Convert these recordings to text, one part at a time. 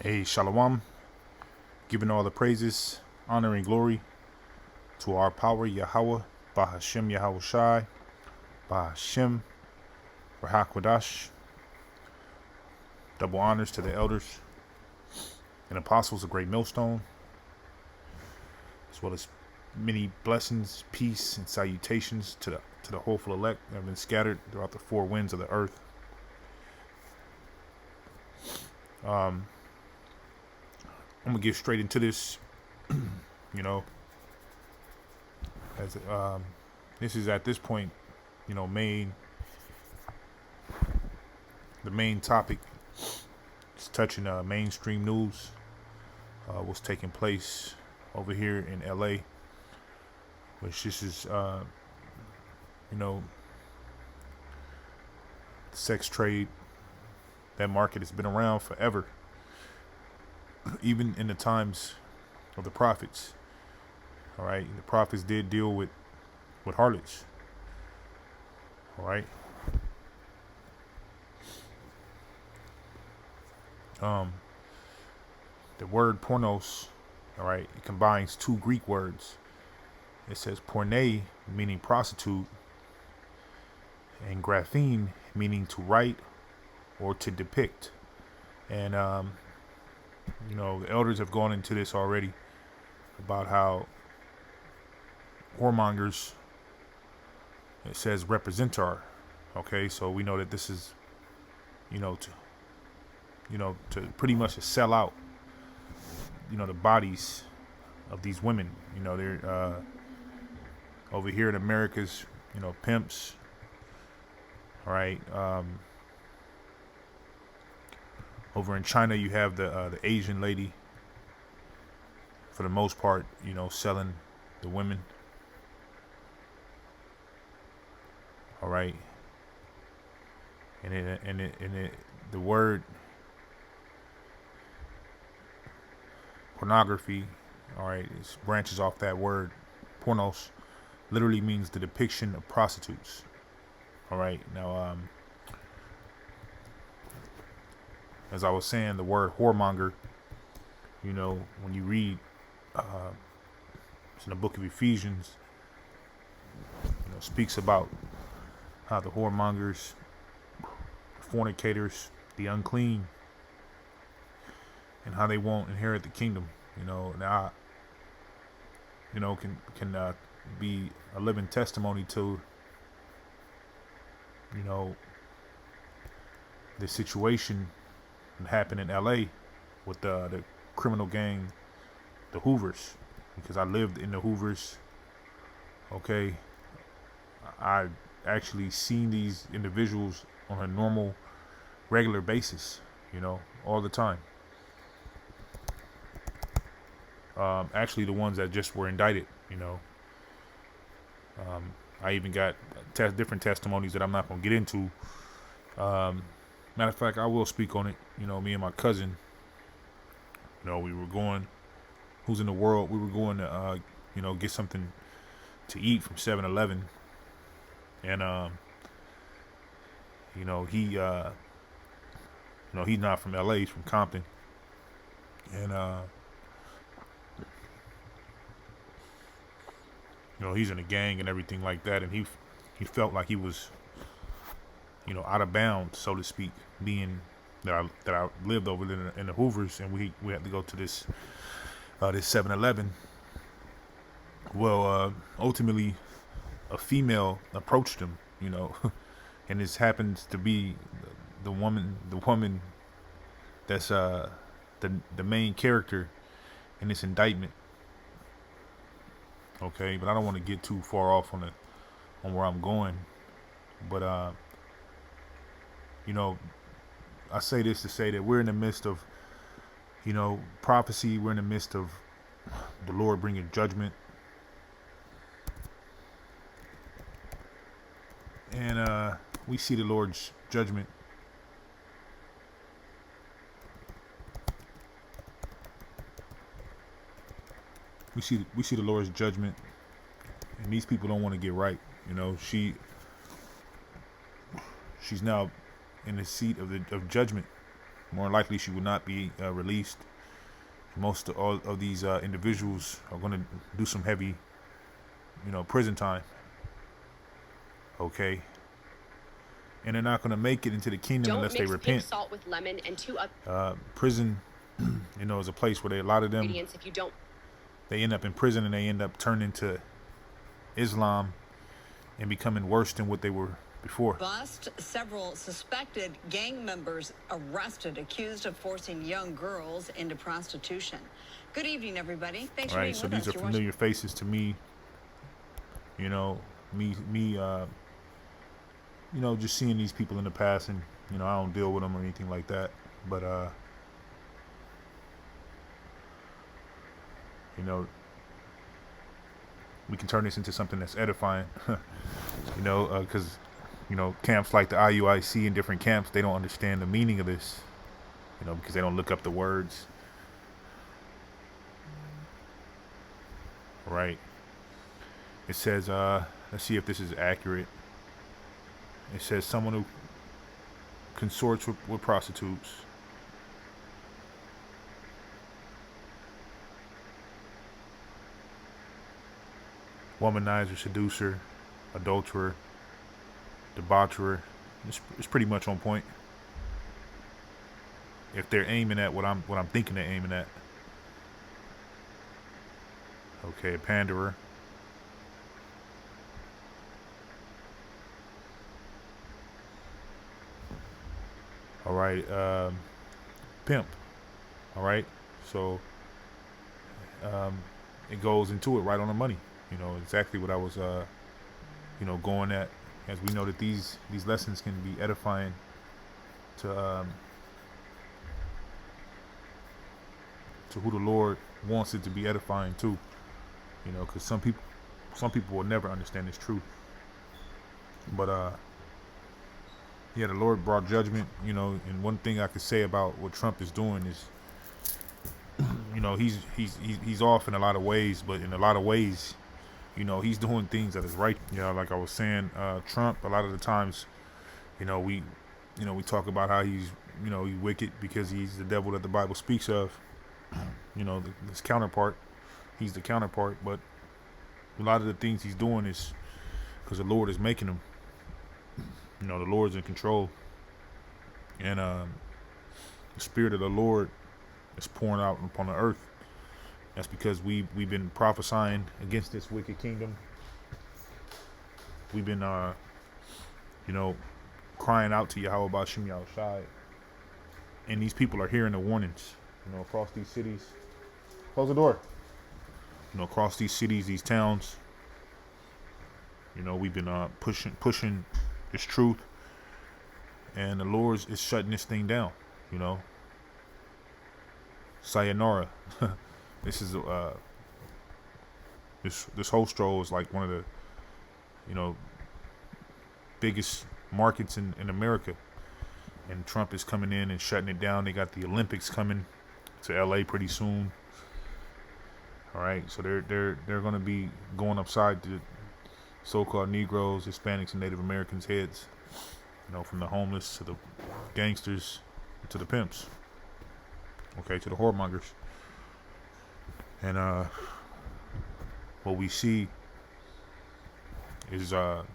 Hey, Shalom, giving all the praises, honor, and glory to our power, Yahweh, Bahashem Yahweh Shai, Bahashem Rahakwadash. Double honors to the elders and apostles, a great millstone, as well as many blessings, peace, and salutations to the hopeful elect that have been scattered throughout the four winds of the earth. I'm gonna get straight into this. you know, as this is at this point, the main topic is touching mainstream news. What's taking place over here in LA, which this is, sex trade. That market has been around forever, even in the times of the prophets. All right, the prophets did deal with harlots. All right. The word pornos, all right, it combines two Greek words. It says porne, meaning prostitute, and graphene, meaning to write or to depict. And the elders have gone into this already about how whoremongers, it says representar. Okay, so we know that this is, to pretty much to sell out, the bodies of these women. They're over here in America's, pimps. All right. Over in China, you have the Asian lady, for the most part, selling the women. All right. And the word pornography, all right, it branches off that word. Pornos literally means the depiction of prostitutes. All right. Now, as I was saying, the word whoremonger, when you read, it's in the book of Ephesians, speaks about how the whoremongers, fornicators, the unclean, and how they won't inherit the kingdom. Now, can be a living testimony to, the situation that happened in LA with the criminal gang, the Hoovers, because I lived in the Hoovers. Okay, I actually seen these individuals on a normal, regular basis, all the time. Actually, the ones that just were indicted, I even got different testimonies that I'm not going to get into. Matter of fact, I will speak on it. Me and my cousin, we were going, who's in the world, we were going to, get something to eat from 7-Eleven. And, he's not from LA, he's from Compton. And, he's in a gang and everything like that. And he felt like he was, out of bounds, so to speak, being that I lived over there in the Hoovers, and we had to go to this 7-Eleven. Well, ultimately, a female approached him, and this happens to be the woman that's the main character in this indictment. Okay, but I don't want to get too far off on where I'm going, but I say this to say that we're in the midst of, prophecy. We're in the midst of the Lord bringing judgment. And we see the Lord's judgment. We see the Lord's judgment, and these people don't want to get right. She's now in the seat of judgment. more likely she will not be released. Most of all of these individuals are going to do some heavy, prison time. Okay, and they're not going to make it into the kingdom unless they repent. Pink salt with lemon and prison, is a place where a lot of them, if you don't, they end up in prison and they end up turning to Islam and becoming worse than what they were before. Bust. Several suspected gang members arrested, accused of forcing young girls into prostitution. Good evening, everybody. Thanks for being with us. So these are familiar faces to me. Just seeing these people in the past, and I don't deal with them or anything like that. But we can turn this into something that's edifying. Because camps like the IUIC and different camps, they don't understand the meaning of this. Because they don't look up the words. Right. It says, let's see if this is accurate. It says someone who consorts with prostitutes. Womanizer, seducer, adulterer, debaucherer. It's pretty much on point. If they're aiming at what I'm thinking they're aiming at. Okay, a panderer. All right, pimp. All right, so it goes into it right on the money. Exactly what I was, going at. As we know that these lessons can be edifying to who the Lord wants it to be edifying to. Because some people will never understand this truth. But the Lord brought judgment, and one thing I could say about what Trump is doing is, he's off in a lot of ways, but in a lot of ways, he's doing things that is right. Like I was saying, Trump, a lot of the times, we talk about how he's wicked because he's the devil that the Bible speaks of. His counterpart, he's the counterpart, but a lot of the things he's doing is because the Lord is making him. The Lord's in control, and the Spirit of the Lord is pouring out upon the earth. That's because we've been prophesying against this wicked kingdom. We've been, crying out to Yahweh Bashim Yahushai, and these people are hearing the warnings. Across these cities. Close the door. Across these cities, these towns. We've been pushing this truth, and the Lord is shutting this thing down. Sayonara. This is this whole stroll is like one of the biggest markets in America, and Trump is coming in and shutting it down. They got the Olympics coming to LA pretty soon. All right, so they're going to be going upside the so-called Negroes, Hispanics, and Native Americans' heads. From the homeless to the gangsters to the pimps. Okay, to the whoremongers. And what we see is the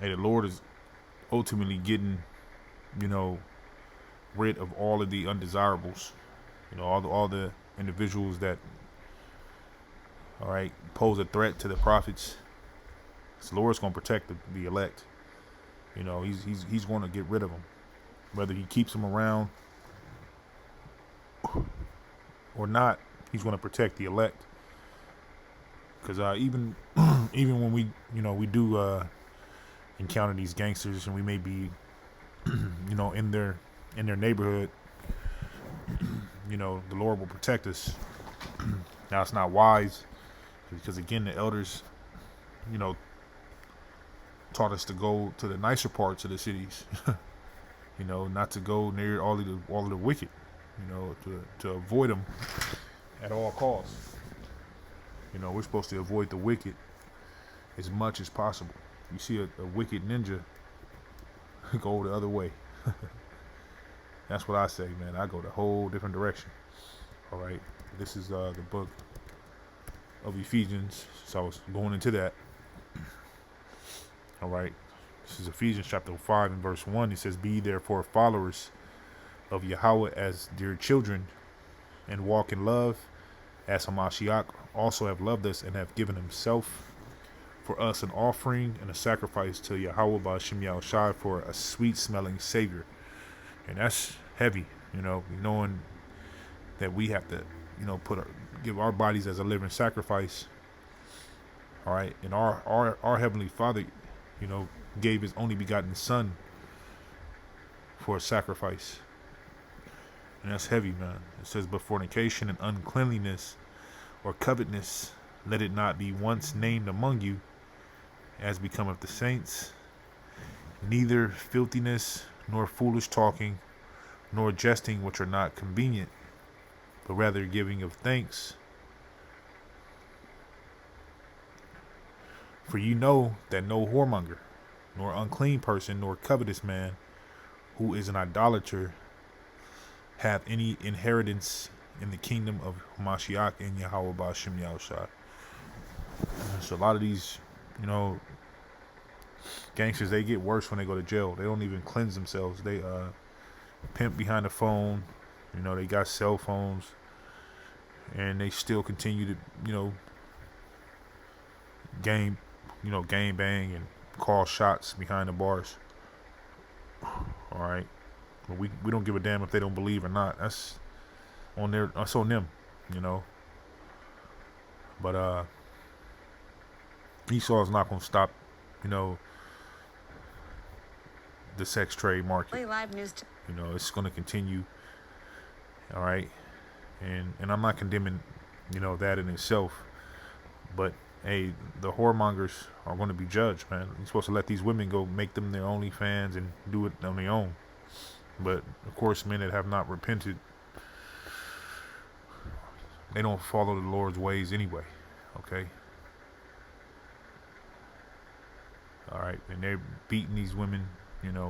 Lord is ultimately getting, rid of all of the undesirables, all the individuals that, pose a threat to the prophets. So the Lord's going to protect the elect. He's going to get rid of them, whether he keeps them around or not. He's going to protect the elect. Because even when we do encounter these gangsters, and we may be in their neighborhood, the Lord will protect us. Now it's not wise, because again the elders taught us to go to the nicer parts of the cities. Not to go near all of the wicked, to avoid them at all costs. We're supposed to avoid the wicked as much as possible. You see a wicked ninja, go the other way. That's what I say, man. I go the whole different direction. All right. This is the book of Ephesians. So I was going into that. All right. This is Ephesians chapter 5 and verse 1. It says, "Be therefore followers of Yahweh as dear children, and walk in love, as Hamashiach also have loved us and have given himself for us an offering and a sacrifice to Yahweh by Hashem Yahushai for a sweet smelling Savior." And that's heavy, knowing that we have to, give our bodies as a living sacrifice. All right. And our Heavenly Father, gave his only begotten Son for a sacrifice. And that's heavy, man. It says, "But fornication and uncleanliness or covetousness, let it not be once named among you, as becometh the saints, neither filthiness, nor foolish talking, nor jesting, which are not convenient, but rather giving of thanks. For you know that no whoremonger, nor unclean person, nor covetous man, who is an idolater, hath any inheritance in the kingdom of Mashiach and Yahweh Ba'ashem Yahushua." So a lot of these, gangsters, they get worse when they go to jail. They don't even cleanse themselves. They pimp behind the phone. They got cell phones, and they still continue to, game bang and call shots behind the bars. All right. But we don't give a damn if they don't believe or not. That's on them, But Esau is not going to stop, the sex trade market. Live news. It's going to continue. All right. And I'm not condemning, that in itself. But hey, the whoremongers are going to be judged, man. You're supposed to let these women go make them their OnlyFans and do it on their own. But of course, men that have not repented, they don't follow the Lord's ways anyway. Okay. All right. And they're beating these women,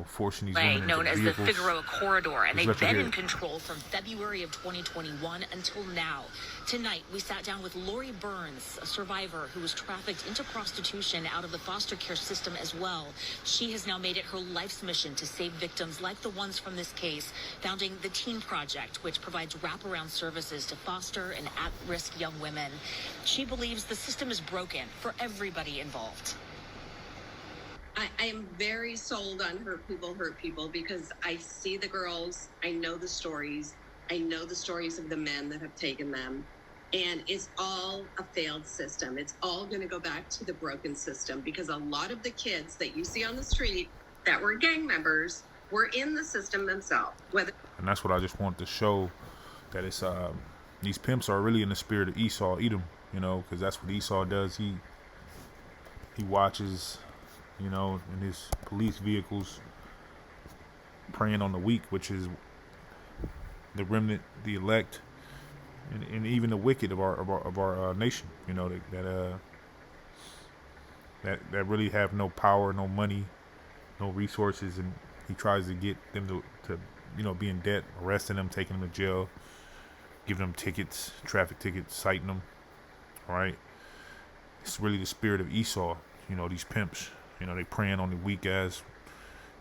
forcing these women into known as the vehicles. Figueroa Corridor, and Just they've let you been hear in it. control from February of 2021 until now. Tonight, we sat down with Lori Burns, a survivor who was trafficked into prostitution out of the foster care system as well. She has now made it her life's mission to save victims like the ones from this case, founding the Teen Project, which provides wraparound services to foster and at-risk young women. She believes the system is broken for everybody involved. I am very sold on hurt people, because I see the girls, I know the stories of the men that have taken them, and it's all a failed system. It's all going to go back to the broken system, because a lot of the kids that you see on the street that were gang members were in the system themselves. And that's what I just want to show, that it's these pimps are really in the spirit of Esau, Edom, because that's what Esau does. He watches, in his police vehicles, preying on the weak, which is the remnant, the elect, and even the wicked of our nation. That really have no power, no money, no resources, and he tries to get them to be in debt, arresting them, taking them to jail, giving them tickets, traffic tickets, citing them. All right, it's really the spirit of Esau. These pimps. They preying on the weak ass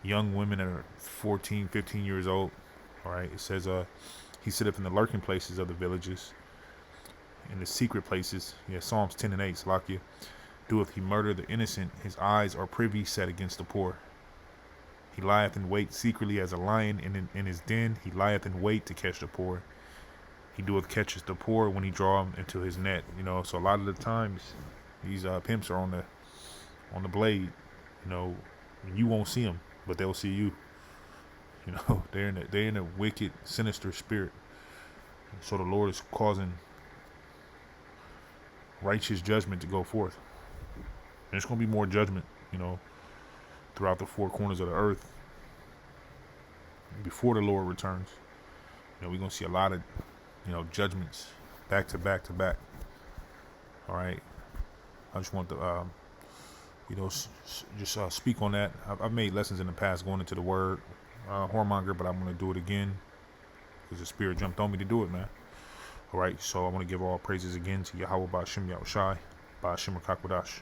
young women that are 14, 15 years old. All right. It says, he sitteth in the lurking places of the villages, in the secret places. Yeah, Psalms 10 and 8. Salakia. Doeth he murder the innocent. His eyes are privy set against the poor. He lieth in wait secretly as a lion, and in his den he lieth in wait to catch the poor. He doeth catches the poor when he draw them into his net. So a lot of the times these pimps are on the blade. You won't see them, but they'll see you. They're in a wicked, sinister spirit. So the Lord is causing righteous judgment to go forth. And there's going to be more judgment, throughout the four corners of the earth before the Lord returns. We're going to see a lot of, judgments back to back to back. All right. I just want to, speak on that. I've made lessons in the past going into the word whoremonger, but I'm going to do it again. because the spirit jumped on me to do it, man. All right, so I want to give all praises again to Yahweh Ba'Shem Yahushai, Ba'Shem Rakakwadash.